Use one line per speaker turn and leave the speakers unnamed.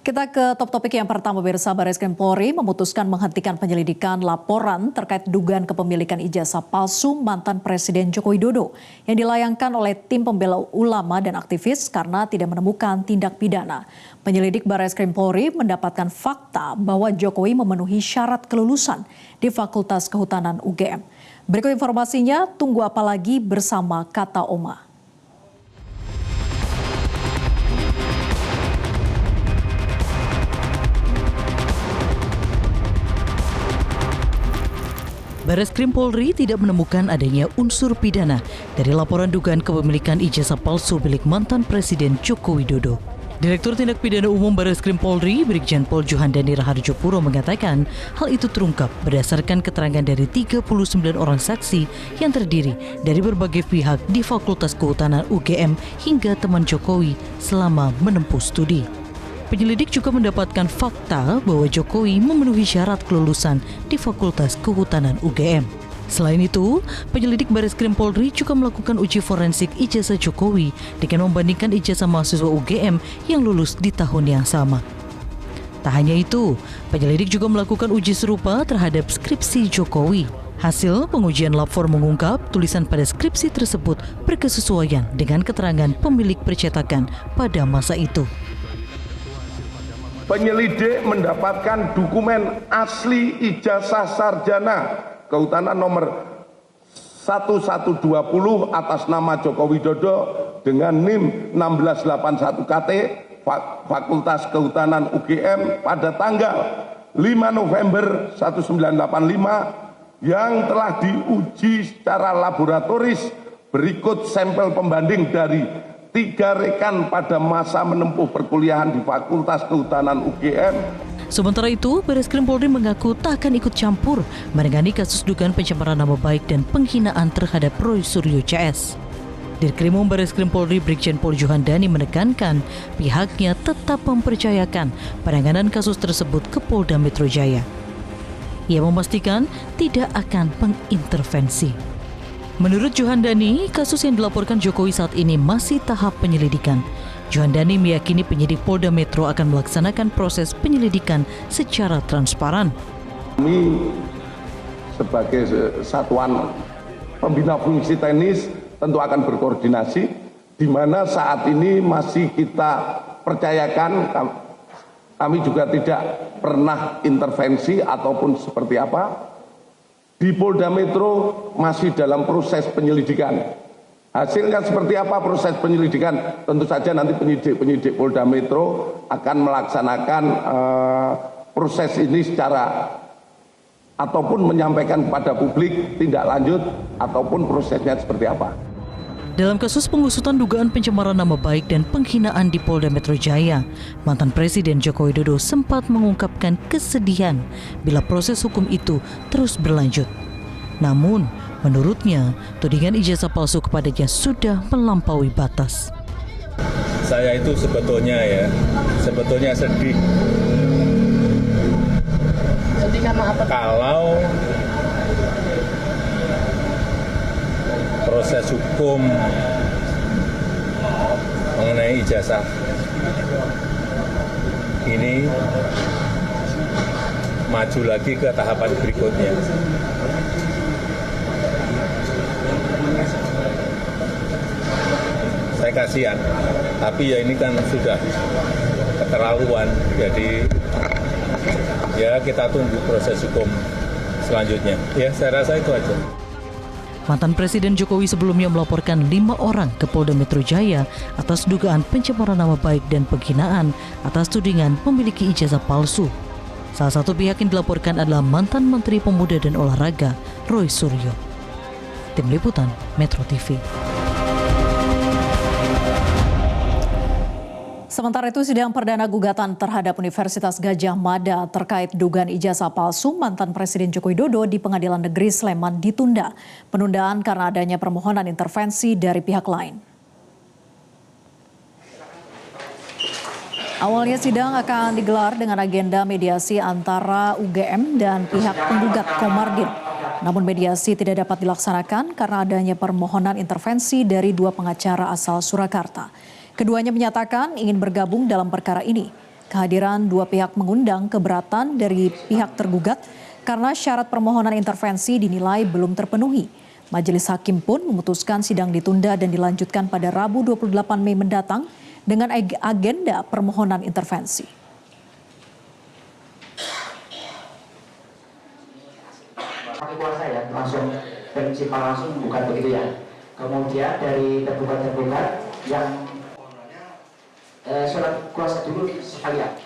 Kita ke top topik yang pertama, pemirsa. Barreskrim Polri memutuskan menghentikan penyelidikan laporan terkait dugaan kepemilikan ijazah palsu mantan Presiden Joko Widodo yang dilayangkan oleh tim pembela ulama dan aktivis karena tidak menemukan tindak pidana. Penyelidik Barreskrim Polri mendapatkan fakta bahwa Jokowi memenuhi syarat kelulusan di Fakultas Kehutanan UGM. Berikut informasinya, tunggu apa lagi bersama Kata Oma.
Barreskrim Polri tidak menemukan adanya unsur pidana dari laporan dugaan kepemilikan ijazah palsu milik mantan Presiden Joko Widodo. Direktur Tindak Pidana Umum Barreskrim Polri, Brigjen Pol Juhandani Rahardjopuro mengatakan hal itu terungkap berdasarkan keterangan dari 39 orang saksi yang terdiri dari berbagai pihak di Fakultas Kehutanan UGM hingga teman Jokowi selama menempuh studi. Penyelidik juga mendapatkan fakta bahwa Jokowi memenuhi syarat kelulusan di Fakultas Kehutanan UGM. Selain itu, penyelidik Barreskrim Polri juga melakukan uji forensik ijazah Jokowi dengan membandingkan ijazah mahasiswa UGM yang lulus di tahun yang sama. Tak hanya itu, penyelidik juga melakukan uji serupa terhadap skripsi Jokowi. Hasil pengujian lapor mengungkap tulisan pada skripsi tersebut berkesesuaian dengan keterangan pemilik percetakan pada masa itu.
Penyelidik mendapatkan dokumen asli ijazah sarjana Kehutanan nomor 1120 atas nama Joko Widodo dengan NIM 1681 KT Fakultas Kehutanan UGM pada tanggal 5 November 1985 yang telah diuji secara laboratoris. Berikut sampel pembanding dari 3 rekan pada masa menempuh perkuliahan di Fakultas Kehutanan UGM.
Sementara itu, Barreskrim Polri mengaku tak akan ikut campur menangani kasus dugaan pencemaran nama baik dan penghinaan terhadap Roy Suryo CS. Dirkrimum Barreskrim Polri Brigjen Pol Juhandani menekankan pihaknya tetap mempercayakan penanganan kasus tersebut ke Polda Metro Jaya. Ia memastikan tidak akan mengintervensi. Menurut Juhandani, kasus yang dilaporkan Jokowi saat ini masih tahap penyelidikan. Juhandani meyakini penyidik Polda Metro akan melaksanakan proses penyelidikan secara transparan.
Kami sebagai satuan pembina fungsi teknis tentu akan berkoordinasi, di mana saat ini masih kita percayakan, kami juga tidak pernah intervensi ataupun seperti apa. Di Polda Metro masih dalam proses penyelidikan. Hasilnya seperti apa proses penyelidikan? Tentu saja nanti penyidik Polda Metro akan melaksanakan proses ini secara ataupun menyampaikan kepada publik tindak lanjut ataupun prosesnya seperti apa.
Dalam kasus pengusutan dugaan pencemaran nama baik dan penghinaan di Polda Metro Jaya, mantan Presiden Joko Widodo sempat mengungkapkan kesedihan bila proses hukum itu terus berlanjut. Namun, menurutnya, tudingan ijazah palsu kepadanya sudah melampaui batas.
Saya itu sebetulnya sedih.
Sedih karena apa?
Kalau proses hukum mengenai ijazah ini maju lagi ke tahapan berikutnya. Saya kasihan, tapi ya ini kan sudah keterlaluan, jadi ya kita tunggu proses hukum selanjutnya. Ya, saya rasa itu aja.
Mantan Presiden Jokowi sebelumnya melaporkan 5 orang ke Polda Metro Jaya atas dugaan pencemaran nama baik dan penghinaan atas tudingan memiliki ijazah palsu. Salah satu pihak yang dilaporkan adalah mantan Menteri Pemuda dan Olahraga, Roy Suryo. Tim Liputan Metro TV.
Sementara itu, sidang perdana gugatan terhadap Universitas Gadjah Mada terkait dugaan ijazah palsu mantan Presiden Joko Widodo di Pengadilan Negeri Sleman ditunda. Penundaan karena adanya permohonan intervensi dari pihak lain. Awalnya sidang akan digelar dengan agenda mediasi antara UGM dan pihak penggugat Komardin. Namun mediasi tidak dapat dilaksanakan karena adanya permohonan intervensi dari 2 pengacara asal Surakarta. Keduanya menyatakan ingin bergabung dalam perkara ini. Kehadiran dua pihak mengundang keberatan dari pihak tergugat karena syarat permohonan intervensi dinilai belum terpenuhi. Majelis Hakim pun memutuskan sidang ditunda dan dilanjutkan pada Rabu 28 Mei mendatang dengan agenda permohonan intervensi.
Kami kuasa ya, langsung prinsipal langsung bukan begitu ya. Kemudian dari tergugat yang surat kuasa dulu sekalian.